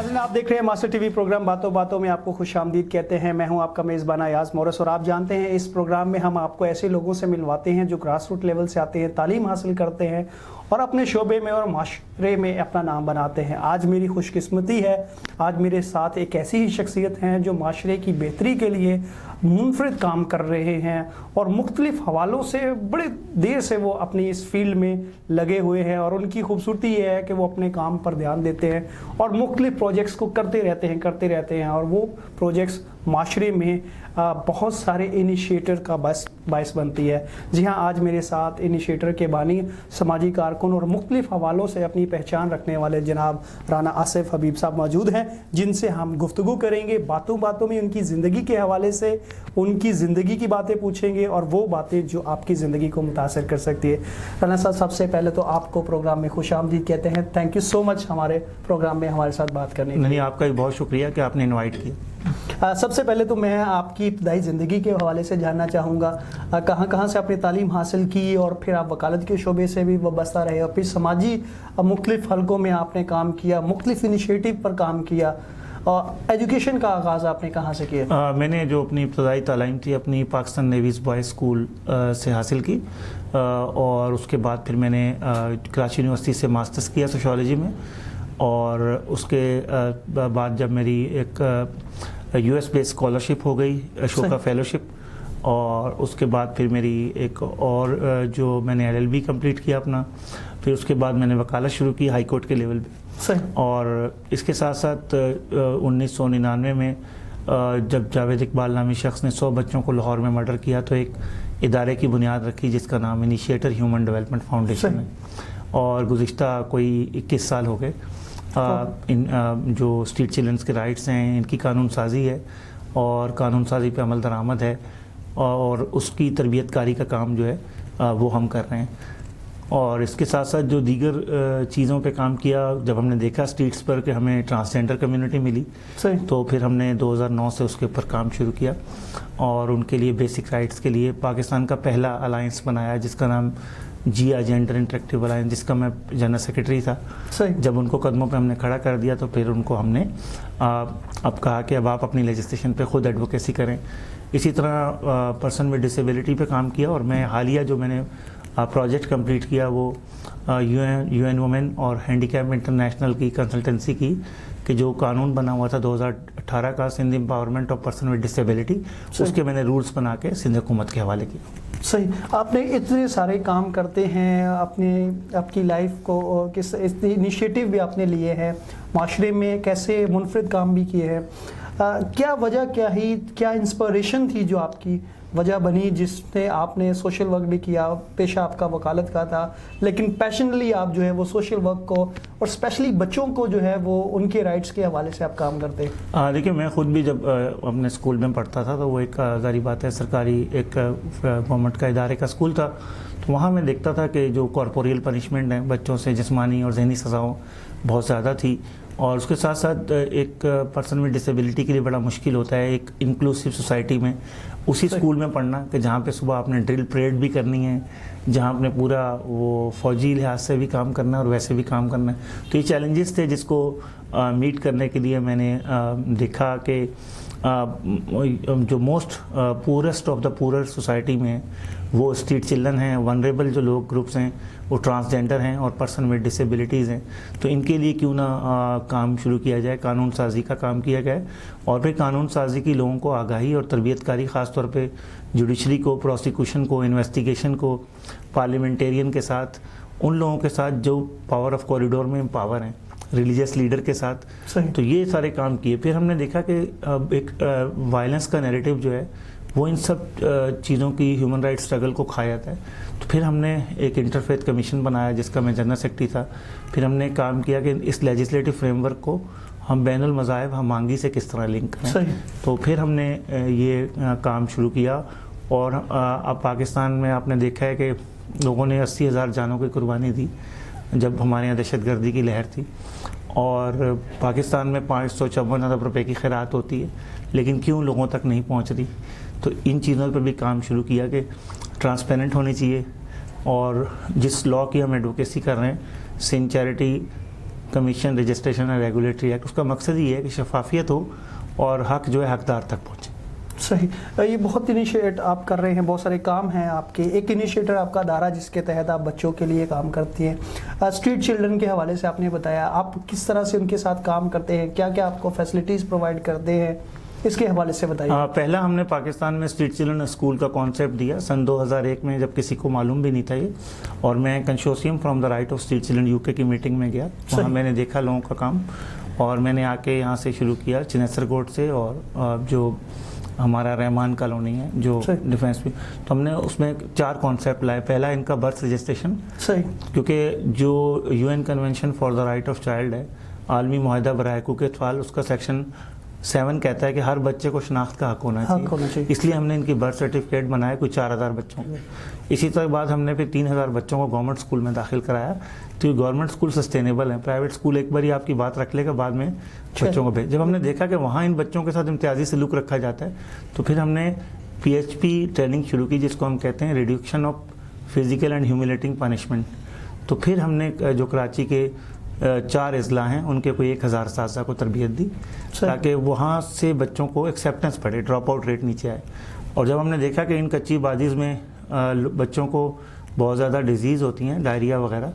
नाज़रीन, आप देख रहे हैं मास्टर टीवी प्रोग्राम बातों बातों में आपको खुश आमदीद कहते हैं। मैं हूं आपका मेज़बान अयाज मोरस और आप जानते हैं इस प्रोग्राम में हम आपको ऐसे लोगों से मिलवाते हैं जो ग्रास रूट लेवल से आते हैं, तालीम हासिल करते हैं और अपने शोबे में और माशरे में अपना नाम बनाते हैं। आज मेरी खुशकिस्मती है, आज मेरे साथ एक ऐसी ही शख्सियत हैं जो माशरे की बेहतरी के लिए मुनफरिद काम कर रहे हैं और मुख्तलिफ हवालों से बड़े देर से वो अपनी इस फील्ड में लगे हुए हैं। और उनकी खूबसूरती ये है कि वो अपने काम पर ध्यान देते हैं और मुख्तलिफ प्रोजेक्ट्स को करते रहते हैं और वो प्रोजेक्ट्स माशरे में बहुत सारे इनिशिएटर का बायस बनती है। जी हाँ, आज मेरे साथ इनिशिएटर के बानी, समाजी कारकुन और मुख्तलिफ हवालों से अपनी पहचान रखने वाले जनाब राना आसिफ हबीब साहब मौजूद हैं, जिनसे हम गुफ्तगू करेंगे बातों बातों में उनकी ज़िंदगी के हवाले से, उनकी ज़िंदगी की बातें पूछेंगे और वो बातें जो आपकी ज़िंदगी को मुतासर कर सकती है। राना साहब, सबसे पहले तो आपको प्रोग्राम में खुश आमदीद कहते हैं। थैंक यू सो मच हमारे प्रोग्राम में हमारे साथ बात करने के लिए। नहीं, आपका भी बहुत शुक्रिया कि आपने इनवाइट किया। सबसे पहले तो मैं आपकी इब्तदाई ज़िंदगी के हवाले से जानना चाहूँगा, कहाँ से आपने तालीम हासिल की और फिर आप वकालत के शोबे से भी वाबस्ता रहे और फिर समाजी मुख्तलिफ हलकों में आपने काम किया, मुख्तलिफ इनिशिएटिव पर काम किया और एजुकेशन का आगाज़ आपने कहाँ से किया? मैंने जो अपनी इब्तदाई तालीम थी अपनी पाकिस्तान नेवीज़ बॉयज़ स्कूल से हासिल की और उसके बाद फिर मैंने कराची यूनिवर्सिटी से मास्टर्स किया सोशियोलॉजी में। और उसके बाद जब मेरी एक यूएस बेस्ड स्कॉलरशिप हो गई, अशोका फेलोशिप, और उसके बाद फिर मेरी एक और जो मैंने एलएलबी कंप्लीट किया अपना, फिर उसके बाद मैंने वकालत शुरू की हाई कोर्ट के लेवल पे। और इसके साथ साथ 1999 में जब जावेद इकबाल नामी शख्स ने 100 बच्चों को लाहौर में मर्डर किया तो एक इदारे की बुनियाद रखी जिसका नाम इनिशिएटर ह्यूमन डेवलपमेंट फाउंडेशन है। और गुज़िश्ता कोई 21 साल हो गए जो स्ट्रीट चिल्ड्रंस के राइट्स हैं इनकी कानून साजी है और कानून साजी पे अमल दरामद है और उसकी तरबियत कारी का काम जो है वो हम कर रहे हैं। और इसके साथ साथ जो दीगर चीज़ों पे काम किया, जब हमने देखा स्ट्रीट्स पर कि हमें ट्रांसजेंडर कम्युनिटी मिली तो फिर हमने 2009 से उसके ऊपर काम शुरू किया और उनके लिए बेसिक राइट्स के लिए पाकिस्तान का पहला अलायंस बनाया जिसका नाम जिया जेंडर इंटरेक्टिव अलायंस, जिसका मैं जनरल सेक्रेटरी था। जब उनको कदमों पे हमने खड़ा कर दिया तो फिर उनको हमने अब कहा कि अब आप अपनी लेजिस्लेशन पे खुद एडवोकेसी करें। इसी तरह पर्सन विद डिसेबिलिटी पे काम किया और मैं हालिया जो मैंने प्रोजेक्ट कंप्लीट किया वो यूएन वुमेन और हैंडीकैप इंटरनेशनल की कंसल्टेंसी की कि जो कानून बना हुआ था 2018 का Sindh empowerment of person with disability, उसके मैंने रूल्स बना के सिंध हुकूमत के हवाले किया। सही, आपने इतने सारे काम करते हैं, आपकी लाइफ को किस इनिशिएटिव भी आपने लिए हैं, माशरे में कैसे मुनफरिद काम भी किए हैं। क्या वजह क्या इंस्पिरेशन थी जो आपकी वजह बनी जिसने आपने सोशल वर्क भी किया, पेशा आपका वकालत का था लेकिन पैशनली आप जो है वो सोशल वर्क को और स्पेशली बच्चों को जो है वो उनके राइट्स के हवाले से आप काम करते हैं? देखिए, मैं ख़ुद भी जब अपने स्कूल में पढ़ता था तो वो एक ज़ाहिर बात है सरकारी एक गवर्नमेंट का इदारे का स्कूल था, तो वहाँ मैं देखता था कि जो कॉर्पोरियल पनिशमेंट है बच्चों से जिस्मानी और जहनी सज़ाओं बहुत ज़्यादा थी और उसके साथ साथ एक पर्सन विद डिसेबिलिटी के लिए बड़ा मुश्किल होता है एक इंक्लूसिव सोसाइटी में उसी स्कूल में पढ़ना कि जहाँ पे सुबह आपने ड्रिल परेड भी करनी है, जहाँ आपने पूरा वो फौजी लिहाज से भी काम करना है और वैसे भी काम करना है। तो ये चैलेंजेस थे जिसको मीट करने के लिए मैंने देखा कि जो most poorest of the poorer society में वो स्ट्रीट चिल्ड्रन हैं, वनरेबल जो लोग ग्रुप्स हैं वो ट्रांसजेंडर हैं और पर्सन विद डिसेबिलिटीज़ हैं, तो इनके लिए क्यों ना काम शुरू किया जाए, कानून साजी का काम किया गया और फिर कानून साजी की लोगों को आगाही और तरबियतकारी ख़ास तौर पे जुडिशरी को, प्रोसिक्यूशन को, इन्वेस्टिगेशन को, पार्लियामेंटेरियन के साथ, उन लोगों के साथ जो पावर ऑफ कॉरिडोर में पावर हैं, रिलीजियस लीडर के साथ, तो ये सारे काम किए। फिर हमने देखा कि एक वायलेंस का नैरेटिव जो है वो इन सब चीज़ों की ह्यूमन राइट्स स्ट्रगल को खा जाता है। तो फिर हमने एक इंटरफेथ कमीशन बनाया जिसका मैं जनरल सेक्रेटरी था। फिर हमने काम किया कि इस लेजिस्लेटिव फ्रेमवर्क को हम बैनुल मज़ाहिब हमांगी से किस तरह लिंक करें। तो फिर हमने ये काम शुरू किया और अब पाकिस्तान में आपने देखा है कि लोगों ने 80,000 जानों की कुर्बानी दी जब हमारे यहाँ दहशतगर्दी की लहर थी और पाकिस्तान में 554 अरब रुपए की खैरात होती है, लेकिन क्यों लोगों तक नहीं पहुँच रही। तो इन चीज़ों पर भी काम शुरू किया कि ट्रांसपेरेंट होनी चाहिए और जिस लॉ की हम एडवोकेसी कर रहे हैं, Sindh charity commission registration and regulatory act, उसका मकसद ये है कि शफाफियत हो और हक जो है हकदार तक पहुँचे। सही, ये बहुत इनिशिएट आप कर रहे हैं, बहुत सारे काम हैं आपके। एक इनिशिएटर आपका अदारा जिसके तहत आप बच्चों के लिए काम करती हैं, स्ट्रीट चिल्ड्रन के हवाले से आपने बताया, आप किस तरह से उनके साथ काम करते हैं, क्या क्या आपको फैसिलिटीज़ प्रोवाइड करते हैं, इसके हवाले से बताइए। पहला हमने पाकिस्तान में स्ट्रीट चिल्ड्रन स्कूल का कॉन्सेप्ट दिया सन 2001 में, जब किसी को मालूम भी नहीं था ये, और मैं consortium from the right of street children UK की मीटिंग में गया, वहाँ मैंने देखा लोगों का काम, और मैंने आके यहाँ से शुरू किया चिनेसर कोट से, और जो हमारा रहमान कॉलोनी है जो डिफेंस भी, तो हमने उसमें 4 कॉन्सेप्ट लाए। पहला इनका बर्थ रजिस्ट्रेशन, सही, क्योंकि जो UN convention for the right of child है, आलमी मुआहदा बराए हुकूक़ अतफाल, उसका सेक्शन 7 कहता है कि हर बच्चे को शनाख्त का हक होना चाहिए। इसलिए हमने इनकी बर्थ सर्टिफिकेट बनाया कुछ 4000 बच्चों के। इसी तरह बाद हमने फिर 3000 बच्चों को गवर्नमेंट स्कूल में दाखिल कराया। तो ये गवर्नमेंट स्कूल सस्टेनेबल है, प्राइवेट स्कूल एक बार ही आपकी बात रख लेगा, बाद में बच्चों को भेज। जब हमने देखा कि वहाँ इन बच्चों के साथ इम्तियाजी सलूक रखा जाता है, तो फिर हमने PHP ट्रेनिंग शुरू की, जिसको हम कहते हैं reduction of physical and humiliating punishment. तो फिर हमने जो कराची के 4 अजला हैं उनके कोई 1000 साजा को तरबियत दी, ताकि वहाँ से बच्चों को एक्सेप्टेंस बढ़े, ड्रॉप आउट रेट नीचे आए। और जब हमने देखा कि इन कच्ची बाजीज़ में बच्चों को बहुत ज़्यादा डिजीज़ होती हैं, डायरिया वगैरह,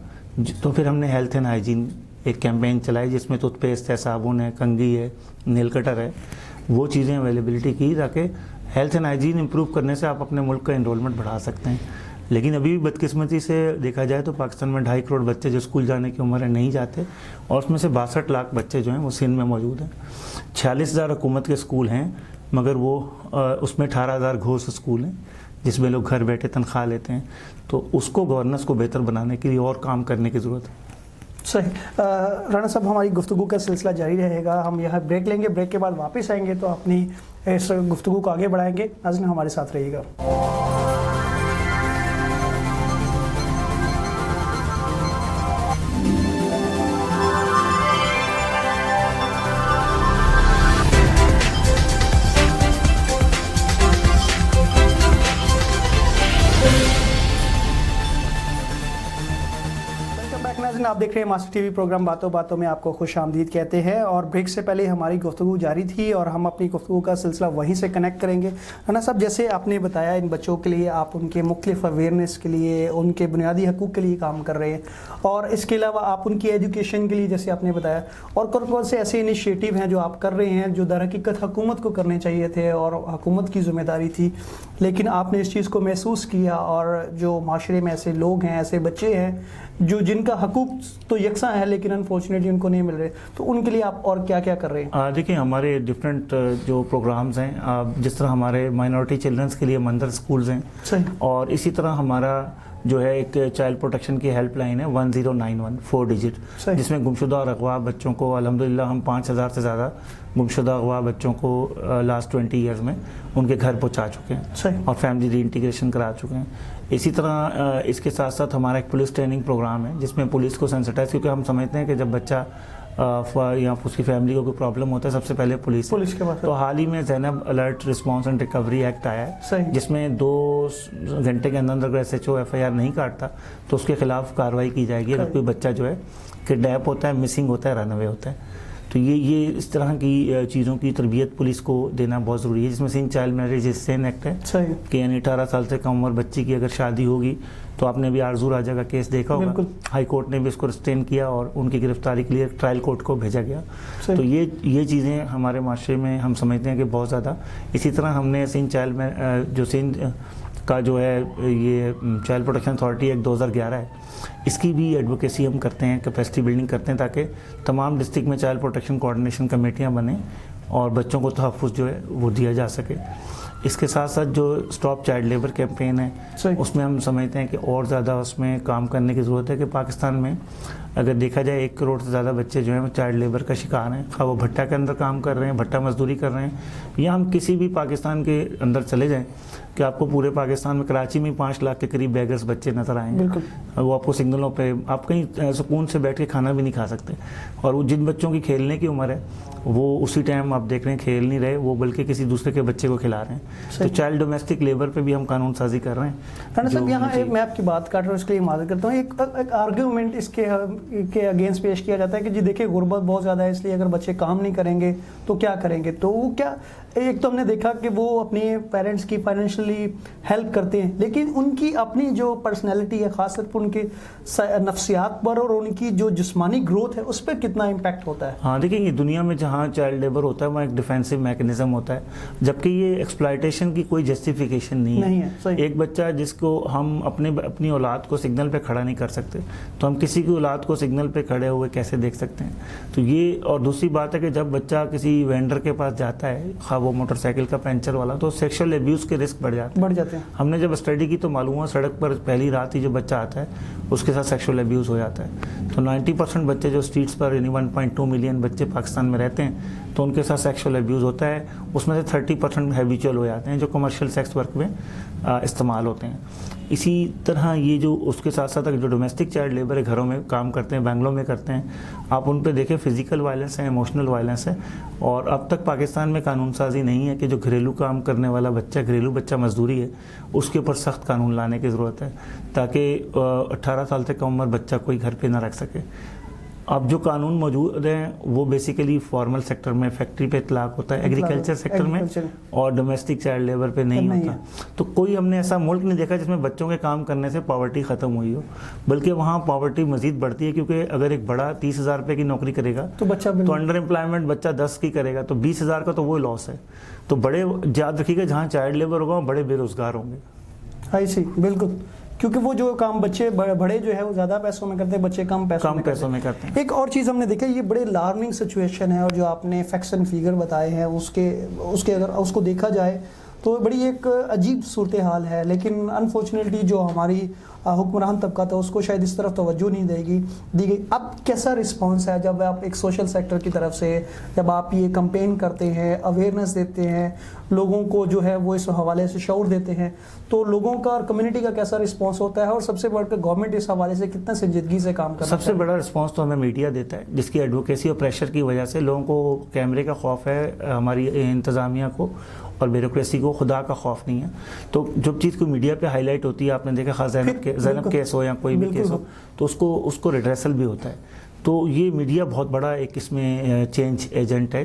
तो फिर हमने हेल्थ एंड हाइजीन एक कैंपेन चलाई, जिसमें टूथपेस्ट है, साबुन है, कंघी है, नेल कटर है, वो चीज़ें अवेलेबिलिटी की, ताकि हेल्थ एंड हाइजीन इंप्रूव करने से आप अपने मुल्क का एनरोलमेंट बढ़ा सकते हैं। लेकिन अभी भी बदकिस्मती से देखा जाए तो पाकिस्तान में 2.5 करोड़ बच्चे जो स्कूल जाने की उम्र है नहीं जाते, और उसमें से 62 लाख बच्चे जो हैं वो सिंध में मौजूद हैं। 46,000 हुकूमत के स्कूल हैं, मगर वो उसमें 18,000 घोष स्कूल हैं जिसमें लोग घर बैठे तनख्वाह लेते हैं। तो उसको गवर्नेंस को बेहतर बनाने के लिए और काम करने की ज़रूरत है। सही, राणा साहब, हमारी गुफ्तगू का सिलसिला जारी रहेगा। हम यहाँ ब्रेक लेंगे, ब्रेक के बाद वापस आएंगे तो अपनी इस गुफ्तगू को आगे बढ़ाएंगे। नाज़रीन, हमारे साथ रहिएगा। आप देख रहे हैं मास्टर टीवी प्रोग्राम बातों बातों में, आपको खुश आमदीद कहते हैं। और ब्रेक से पहले हमारी गुफ्तगू जारी थी और हम अपनी गुफ्तगू का सिलसिला वहीं से कनेक्ट करेंगे। राणा साहब, जैसे आपने बताया इन बच्चों के लिए आप उनके मुख्तलिफ अवेयरनेस के लिए, उनके बुनियादी हकूक़ के लिए काम कर रहे हैं, और इसके अलावा आप उनकी एजुकेशन के लिए, जैसे आपने बताया, और कौन कौन से ऐसे इनिशिएटिव हैं जो आप कर रहे हैं जो दर हकीकत हुकूमत को करने चाहिए थे और हुकूमत की ज़िम्मेदारी थी, लेकिन आपने इस चीज़ को महसूस किया, और जो माशरे में ऐसे लोग हैं, ऐसे बच्चे हैं जो जिनका हकूक़ तो यकसा है लेकिन अनफॉर्चुनेटली उनको नहीं मिल रहे, तो उनके लिए आप और क्या क्या कर रहे हैं? देखिए, हमारे डिफरेंट जो प्रोग्राम्स हैं, जिस तरह हमारे माइनॉरिटी चिल्ड्रंस के लिए मंदर स्कूल्स हैं, सही, और इसी तरह हमारा जो है एक चाइल्ड प्रोटेक्शन की हेल्पलाइन है 1091 4 डिजिट, जिसमें गुमशुदा और अगवा बच्चों को अल्हम्दुलिल्लाह हम 5000 से ज़्यादा गुमशुदा अगवा बच्चों को लास्ट 20 ईयर्स में उनके घर पहुंचा चुके हैं और फैमिली रीइंटीग्रेशन करा चुके हैं। इसी तरह इसके साथ साथ हमारा एक पुलिस ट्रेनिंग प्रोग्राम है, जिसमें पुलिस को सेंसिटाइज, क्योंकि हम समझते हैं कि जब बच्चा या उसकी फैमिली को कोई प्रॉब्लम होता है सबसे पहले पुलिस के पास। तो हाल ही में Zainab alert response and recovery act आया है, जिसमें 2 घंटे के अंदर अगर SHO FIR नहीं काटता तो उसके खिलाफ कार्रवाई की जाएगी अगर कोई बच्चा जो है किडनैप होता है, मिसिंग होता है, रनअवे होता है। तो ये इस तरह की चीज़ों की तरबियत पुलिस को देना बहुत ज़रूरी है, जिसमें Sindh child marriage registration act है कि यानी 18 साल से कम उम्र बच्ची की अगर शादी होगी, तो आपने भी आरजू राजा का केस देखा होगा, हाई कोर्ट ने भी इसको रिस्ट्रेन किया और उनकी गिरफ्तारी के लिए ट्रायल कोर्ट को भेजा गया। तो ये चीज़ें हमारे माशरे में हम समझते हैं कि बहुत ज़्यादा। इसी तरह हमने सिंध चाइल्ड में जो सिंध का जो है ये चाइल्ड प्रोटेक्शन अथॉरिटी एक्ट 2011 है, इसकी भी एडवोकेसी हम करते हैं, कैपेसिटी बिल्डिंग करते हैं, ताकि तमाम डिस्ट्रिक्ट में चाइल्ड प्रोटेक्शन कोऑर्डिनेशन कमेटियां बने और बच्चों को तहफ़्फ़ुज़ जो है वो दिया जा सके। इसके साथ साथ जो स्टॉप चाइल्ड लेबर कैंपेन है, उसमें हम समझते हैं कि और ज़्यादा उसमें काम करने की ज़रूरत है कि पाकिस्तान में अगर देखा जाए 1 करोड़ से ज़्यादा बच्चे जो हैं वो चाइल्ड लेबर का शिकार हैं, खा वो भट्टा के अंदर काम कर रहे हैं, भट्टा मजदूरी कर रहे हैं, या हम किसी भी पाकिस्तान के अंदर चले जाएं कि आपको पूरे पाकिस्तान में कराची में 5 लाख के करीब बेगर्स बच्चे नज़र आएंगे। वो आपको सिग्नलों पे आप कहीं सुकून से बैठ के खाना भी नहीं खा सकते, और वो जिन बच्चों की खेलने की उम्र है वो उसी टाइम आप देख रहे हैं खेल नहीं रहे, वो बल्कि किसी दूसरे के बच्चे को खिला रहे हैं। तो चाइल्ड डोमेस्टिक लेबर पे भी हम कानून साजी कर रहे हैं। राणा साहब, यहाँ मैं आपकी बात काट रहा हूँ, इसके लिए माजूर करता हूँ। एक आर्ग्यूमेंट इसके کے اگینسٹ پیش کیا جاتا ہے کہ جی دیکھیں غربت بہت زیادہ ہے، اس لیے اگر بچے کام نہیں کریں گے تو کیا کریں گے. تو وہ کیا، ایک تو ہم نے دیکھا کہ وہ اپنے پیرنٹس کی فائنینشلی ہیلپ کرتے ہیں، لیکن ان کی اپنی جو پرسنالٹی ہے، خاص طور پر ان کے نفسیات پر اور ان کی جو جسمانی گروتھ ہے اس پہ کتنا امپیکٹ ہوتا ہے. ہاں دیکھیں، یہ دنیا میں جہاں چائلڈ لیبر ہوتا ہے وہاں ایک ڈیفینسو میکینزم ہوتا ہے، جبکہ یہ ایکسپلائٹیشن کی کوئی جسٹیفیکیشن نہیں ہے. صحیح. ایک بچہ جس کو ہم اپنی اولاد کو سگنل پہ کھڑا نہیں کر سکتے، تو ہم کسی کی اولاد کو سگنل پہ کھڑے ہوئے کیسے دیکھ سکتے ہیں. تو یہ، اور دوسری بات ہے کہ جب بچہ کسی وینڈر کے پاس جاتا ہے، خواہ وہ موٹر سائیکل کا پنچر والا، تو سیکشل ایبیوز کے رسک بڑھ جاتے ہیں. ہم نے جب اسٹڈی کی تو معلوم ہوا سڑک پر پہلی رات ہی جو بچہ آتا ہے اس کے ساتھ سیکشل ایبیوز ہو جاتا ہے. تو 90% بچے جو اسٹریٹس پر، یعنی 1.2 ملین بچے پاکستان میں رہتے ہیں، تو ان کے ساتھ سیکشل ایبیوز ہوتا ہے. اس میں سے 30% ہیبیچول ہو جاتے ہیں جو کمرشل سیکس ورک میں استعمال ہوتے ہیں. اسی طرح یہ جو اس کے ساتھ ساتھ جو ڈومیسٹک چائلڈ لیبر ہے، گھروں میں کام کرتے ہیں، بنگلوں میں کرتے ہیں، آپ ان پہ دیکھیں فزیکل وائلنس ہے، ایموشنل وائلنس ہے. اور اب تک پاکستان میں قانون سازی نہیں ہے کہ جو گھریلو کام کرنے والا بچہ، گھریلو بچہ مزدوری ہے، اس کے اوپر سخت قانون لانے کی ضرورت ہے تاکہ 18 سال سے کم عمر بچہ کوئی گھر پہ نہ رکھ سکے. اب جو قانون موجود ہیں وہ بیسیکلی فارمل سیکٹر میں، فیکٹری پہ اطلاق ہوتا ہے، ایگریکلچر سیکٹر میں، اور ڈومیسٹک چائلڈ لیبر پہ نہیں ہوتا. تو کوئی ہم نے ایسا ملک نہیں دیکھا جس میں بچوں کے کام کرنے سے پاورٹی ختم ہوئی ہو، بلکہ وہاں پاورٹی مزید بڑھتی ہے. کیونکہ اگر ایک بڑا 30,000 روپے کی نوکری کرے گا تو انڈر امپلائمنٹ بچہ 10 کی کرے گا تو 20,000 کا تو وہ لاس ہے. تو بڑے یاد رکھیے گا جہاں چائلڈ لیبر ہوگا وہاں بڑے بے روزگار ہوں گے. بالکل، کیونکہ وہ جو کام بچے بڑے جو ہے وہ زیادہ پیسوں میں کرتے ہیں، بچے کم پیسوں میں کرتے ہیں. ایک اور چیز ہم نے دیکھا، یہ بڑے الارمنگ سچویشن ہے، اور جو آپ نے فیکٹس اینڈ فیگر بتائے ہیں اس کے اگر اس کو دیکھا جائے تو بڑی ایک عجیب صورتحال ہے. لیکن انفارچونیٹلی جو ہماری حکمران طبقہ تھا اس کو شاید اس طرف توجہ نہیں دی گئی. اب کیسا رسپانس ہے جب آپ ایک سوشل سیکٹر کی طرف سے جب آپ یہ کمپین کرتے ہیں، اویئرنیس دیتے ہیں، لوگوں کو جو ہے وہ اس حوالے سے شعور دیتے ہیں، تو لوگوں کا اور کمیونٹی کا کیسا رسپانس ہوتا ہے؟ اور سب سے بڑھ کر گورنمنٹ اس حوالے سے کتنا سنجیدگی سے کام کرتا ہے؟ سب سے بڑا رسپانس تو ہمیں میڈیا دیتا ہے، جس کی ایڈوکیسی اور پریشر کی وجہ سے لوگوں کو کیمرے کا خوف ہے، ہماری انتظامیہ کو اور بیوروکریسی کو خدا کا خوف نہیں ہے. تو جب چیز کو میڈیا پہ ہائی لائٹ ہوتی ہے، آپ نے دیکھا خاص زینب کیس ہو یا کوئی بھی کیس ہو، تو اس کو ریڈریسل بھی ہوتا ہے. تو یہ میڈیا بہت بڑا ایک اس میں چینج ایجنٹ ہے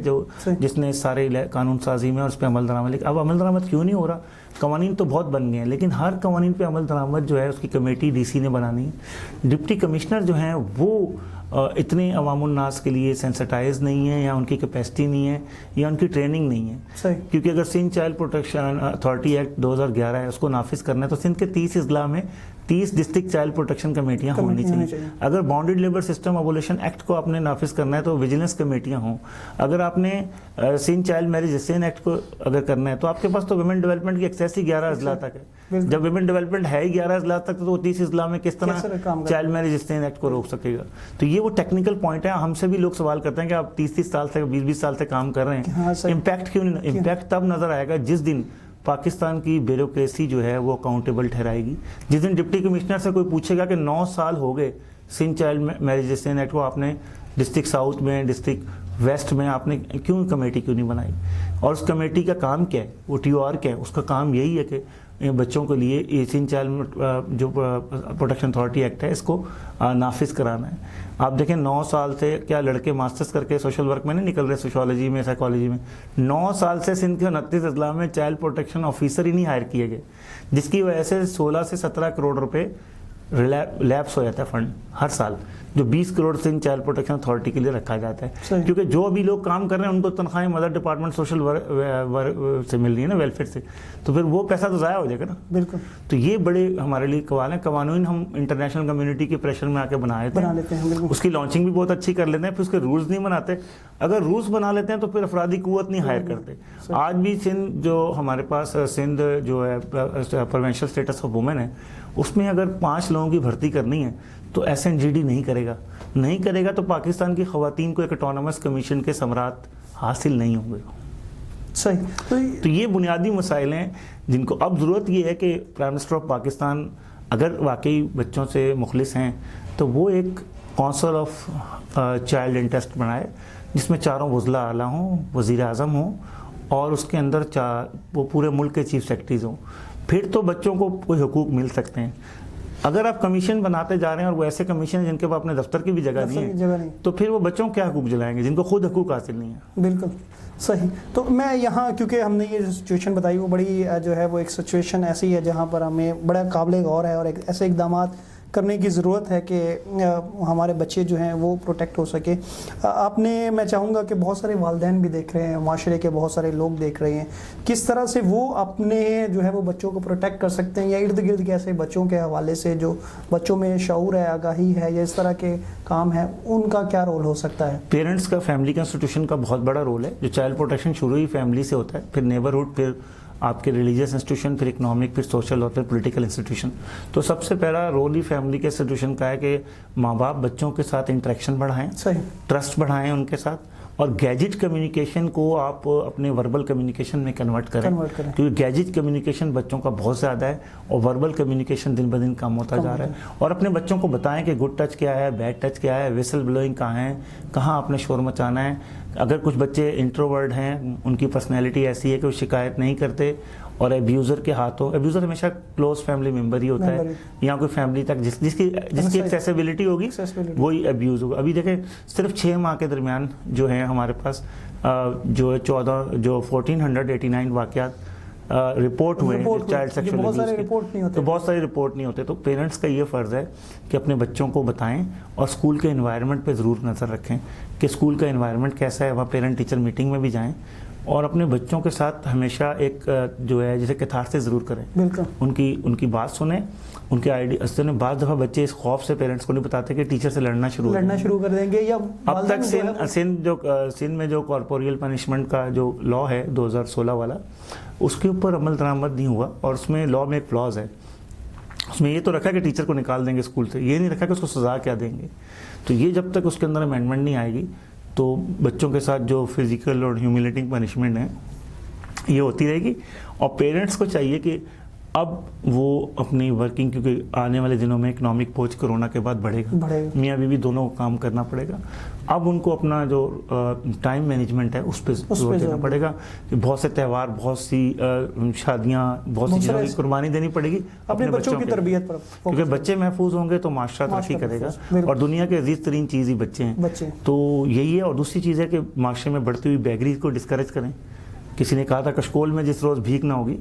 جس نے سارے قانون سازی میں اور اس پہ عمل درآمد. اب عمل درآمد کیوں نہیں ہو رہا؟ قوانین تو بہت بن گئے ہیں، لیکن ہر قوانین پہ عمل درآمد جو ہے اس کی کمیٹی ڈی سی نے بنانی ہے. ڈپٹی کمشنر جو ہیں وہ اتنے عوام الناس کے لیے سینسٹائز نہیں ہیں، یا ان کی کیپیسٹی نہیں ہے، یا ان کی ٹریننگ نہیں ہے. کیونکہ اگر Sindh child protection authority act 2011 ہے، اس کو نافذ کرنا ہے تو سندھ کے 30 اضلاع میں 30 ڈسٹرکٹ چائلڈ پروٹیکشن کمیٹیاں ہونی چاہیے. اگر باؤنڈیڈ لیبر سسٹم ابولیشن ایکٹ کو آپ نے نافذ کرنا ہے تو ویجیلنس کمیٹیاں ہوں. اگر آپ نے Sindh child marriage restrain act کو اگر کرنا ہے تو آپ کے پاس تو ویمن ڈیولپمنٹ کی ایکسیس ہی 11 اضلاع تک ہے. جب ویمن ڈیولپمنٹ ہے ہی 11 اضلاع تک تو 30 اضلاع میں کس طرح چائلڈ میرج ریسٹرین ایکٹ کو روک سکے گا؟ تو یہ وہ ٹیکنیکل پوائنٹ ہے. ہم سے بھی لوگ سوال کرتے ہیں کہ آپ 30 سال سے 20 سال سے کام کر رہے ہیں، امپیکٹ کیوں نہیں؟ امپیکٹ تب نظر آئے گا جس دن پاکستان کی بیوروکریسی جو ہے وہ اکاؤنٹیبل ٹھہرائے گی. جس دن ڈپٹی کمشنر سے کوئی پوچھے گا کہ 9 سال ہو گئے Sindh child marriage restrain act کو آپ نے ڈسٹرکٹ ساؤتھ میں، ڈسٹرکٹ ویسٹ میں آپ نے کیوں کمیٹی کیوں نہیں بنائی؟ اور اس کمیٹی کا کام کیا ہے؟ وہ ٹی او آر کیا ہے؟ اس کا کام یہی ہے کہ بچوں کے لیے سندھ چائلڈ جو پروٹیکشن اتھارٹی ایکٹ ہے اس کو نافذ کرانا ہے. آپ دیکھیں 9 سال سے کیا لڑکے ماسٹرز کر کے سوشل ورک میں نہیں نکل رہے، سوشیولوجی میں، سائیکالوجی میں؟ 9 سال سے سندھ کے 29 اضلاع میں چائلڈ پروٹیکشن آفیسر ہی نہیں ہائر کیے گئے، جس کی وجہ سے 16 سے 17 کروڑ روپے لیپس ہو جاتا ہے فنڈ ہر سال، جو 20 crore Sindh child protection authority کے لیے رکھا جاتا ہے. کیونکہ جو ابھی لوگ کام کر رہے ہیں ان کو تنخواہیں مدر ڈپارٹمنٹ سوشل سے مل رہی ہے نا، ویلفیئر سے، تو پھر وہ پیسہ تو ضائع ہو جائے گا نا. بالکل. تو یہ بڑے ہمارے لیے قوال ہیں. قوانین ہم انٹرنیشنل کمیونٹی کے پریشر میں آ کے بنا لیتے ہیں، اس کی لانچنگ بھی بہت اچھی کر لیتے ہیں، پھر اس کے رولز نہیں بناتے. اگر رولز بنا لیتے ہیں تو پھر افرادی قوت نہیں ہائر کرتے. آج بھی سندھ جو ہمارے پاس سندھ جو ہے پروینشل اسٹیٹس آف وومن ہے، اس میں اگر 5 لوگوں کی بھرتی کرنی ہے تو ایس این جی ڈی نہیں کرے گا تو پاکستان کی خواتین کو ایک اٹونومس کمیشن کے ثمرات حاصل نہیں ہوں گے. صحیح. تو یہ بنیادی مسائل ہیں جن کو اب ضرورت یہ ہے کہ پرائم منسٹر آف پاکستان اگر واقعی بچوں سے مخلص ہیں تو وہ ایک کونسل آف چائلڈ انٹرسٹ بنائے جس میں 4 وزراء اعلیٰ ہوں، وزیر اعظم ہوں، اور اس کے اندر وہ پورے ملک کے چیف سیکرٹریز ہوں. پھر تو بچوں کو کوئی حقوق مل سکتے ہیں. اگر آپ کمیشن بناتے جا رہے ہیں اور وہ ایسے کمیشن ہیں جن کے پاس اپنے دفتر کی بھی جگہ نہیں ہے تو پھر وہ بچوں کو کیا حقوق دلائیں گے جن کو خود حقوق حاصل نہیں ہے. بالکل صحیح. تو میں یہاں کیونکہ ہم نے یہ سچویشن بتائی وہ بڑی جو ہے وہ ایک سچویشن ایسی ہے جہاں پر ہمیں بڑا قابل غور ہے اور ایسے اقدامات کرنے کی ضرورت ہے کہ ہمارے بچے جو ہیں وہ پروٹیکٹ ہو سکے. آپ نے میں چاہوں گا کہ بہت سارے والدین بھی دیکھ رہے ہیں, معاشرے کے بہت سارے لوگ دیکھ رہے ہیں, کس طرح سے وہ اپنے جو ہے وہ بچوں کو پروٹیکٹ کر سکتے ہیں, یا ارد گرد کے ایسے بچوں کے حوالے سے جو بچوں میں شعور ہے, آگاہی ہے, یا اس طرح کے کام ہیں, ان کا کیا رول ہو سکتا ہے؟ پیرنٹس کا فیملی انسٹیٹیوشن کا بہت بڑا رول ہے. جو چائلڈ پروٹیکشن شروع ہی فیملی سے ہوتا ہے, پھر نیبرہڈ, پھر آپ کے ریلیجیس انسٹیٹیوشن, پھر اکنامک, پھر سوشل اور پھر پولیٹیکل انسٹیٹیوشن. تو سب سے پہلا رول ہی فیملی کے انسٹیٹیوشن کا ہے کہ ماں باپ بچوں کے ساتھ انٹریکشن بڑھائیں, ٹرسٹ بڑھائیں ان کے ساتھ, اور گیجٹ کمیونیکیشن کو آپ اپنے وربل کمیونیکیشن میں کنورٹ کریں کیونکہ گیجٹ کمیونیکیشن بچوں کا بہت زیادہ ہے اور وربل کمیونیکیشن دن بدن کم ہوتا جا رہا ہے. اور اپنے بچوں کو بتائیں کہ گڈ ٹچ کیا ہے, بیڈ ٹچ کیا ہے, ویسل بلوئنگ کہاں ہے, کہاں آپ نے شور مچانا ہے. اگر کچھ بچے انٹروورڈ ہیں, ان کی پرسنالٹی ایسی ہے کہ وہ شکایت نہیں کرتے اور ایبیوزر کے ہاتھوں, ایبیوزر ہمیشہ کلوز فیملی ممبر ہی ہوتا ہے یا کوئی فیملی تک جس کی ایکسیسیبلٹی ہوگی وہی ایبیوز ہوگا. ابھی دیکھیں صرف 6 ماہ کے درمیان جو ہیں ہمارے پاس جو 1489 واقعات رپورٹ ہوئے ہیں چائلڈ سیکشل ابیوز کے, تو بہت سارے رپورٹ نہیں ہوتے. تو پیرنٹس کا یہ فرض ہے کہ اپنے بچوں کو بتائیں اور اسکول کے انوائرمنٹ پہ ضرور نظر رکھیں کہ اسکول کا انوائرمنٹ کیسا ہے. وہاں پیرنٹ ٹیچر میٹنگ میں بھی جائیں اور اپنے بچوں کے ساتھ ہمیشہ ایک جو ہے جسے کیتھارسس ضرور کریں, ان کی بات سنیں, ان کے آئیڈیا. بعض دفعہ بچے اس خوف سے پیرنٹس کو نہیں بتاتے کہ ٹیچر سے لڑنا شروع کر دیں گے. یا اب تک سندھ میں جو کارپوریل پنشمنٹ کا جو لا ہے 2016 والا, اس کے اوپر عمل درآمد نہیں ہوا, اور اس میں لا میں ایک فلاز ہے. اس میں یہ تو رکھا کہ ٹیچر کو نکال دیں گے اسکول سے, یہ نہیں رکھا کہ اس کو سزا کیا دیں گے. تو یہ جب تک اس کے اندر امینڈمنٹ نہیں آئے گی تو بچوں کے ساتھ جو فزیکل اور ہیوملیٹنگ پنشمنٹ ہے یہ ہوتی رہے گی. اور پیرنٹس کو چاہیے کہ اب وہ اپنی ورکنگ, کیونکہ آنے والے دنوں میں اکنامک بوجھ کورونا کے بعد بڑھے گا, میاں بیوی دونوں کو کام کرنا پڑے گا. اب ان کو اپنا جو ٹائم مینجمنٹ ہے اس پہ زور دینا پڑے گا کہ بہت سے تہوار, بہت سی شادیاں, بہت سی چیزوں کی قربانی دینی پڑے گی اپنے بچوں کی تربیت پر, کیونکہ بچے محفوظ ہوں گے تو معاشرہ ترقی کرے گا, اور دنیا کے عزیز ترین چیز ہی بچے ہیں. تو یہی ہے. اور دوسری چیز ہے کہ معاشرے میں بڑھتی ہوئی بیگری کو ڈسکریج کریں. کسی نے کہا تھا کشکول میں جس روز بھیک نہ ہوگی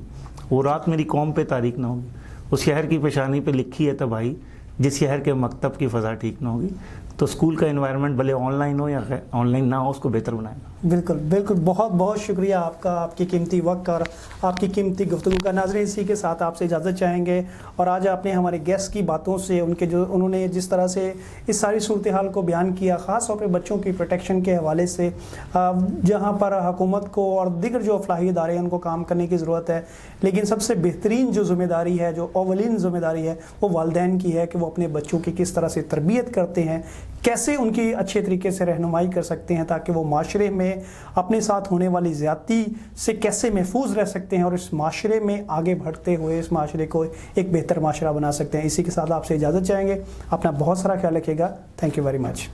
وہ رات میری قوم پہ تاریخ نہ ہوگی. اس شہر کی پیشانی پہ لکھی ہے تباہی جس شہر کے مکتب کی فضا ٹھیک نہ ہوگی. تو اسکول کا انوائرمنٹ بھلے آن لائن ہو یا آن لائن نہ ہو, اس کو بہتر بنائیں گا. بالکل بالکل. بہت بہت شکریہ آپ کا, آپ کی قیمتی وقت اور آپ کی قیمتی گفتگو کا. ناظرین, اسی کے ساتھ آپ سے اجازت چاہیں گے. اور آج آپ نے ہمارے گیسٹ کی باتوں سے, انہوں نے جس طرح سے اس ساری صورتحال کو بیان کیا, خاص طور پہ بچوں کی پروٹیکشن کے حوالے سے, جہاں پر حکومت کو اور دیگر جو افلاحی ادارے ہیں ان کو کام کرنے کی ضرورت ہے, لیکن سب سے بہترین جو ذمہ داری ہے, جو اولین ذمہ داری ہے, وہ والدین کی ہے کہ وہ اپنے بچوں کی کس طرح سے تربیت کرتے ہیں, کیسے ان کی اچھے طریقے سے رہنمائی کر سکتے ہیں تاکہ وہ معاشرے میں اپنے ساتھ ہونے والی زیادتی سے کیسے محفوظ رہ سکتے ہیں اور اس معاشرے میں آگے بڑھتے ہوئے اس معاشرے کو ایک بہتر معاشرہ بنا سکتے ہیں. اسی کے ساتھ آپ سے اجازت چاہیں گے. اپنا بہت سارا خیال رکھیے گا. Thank you very much.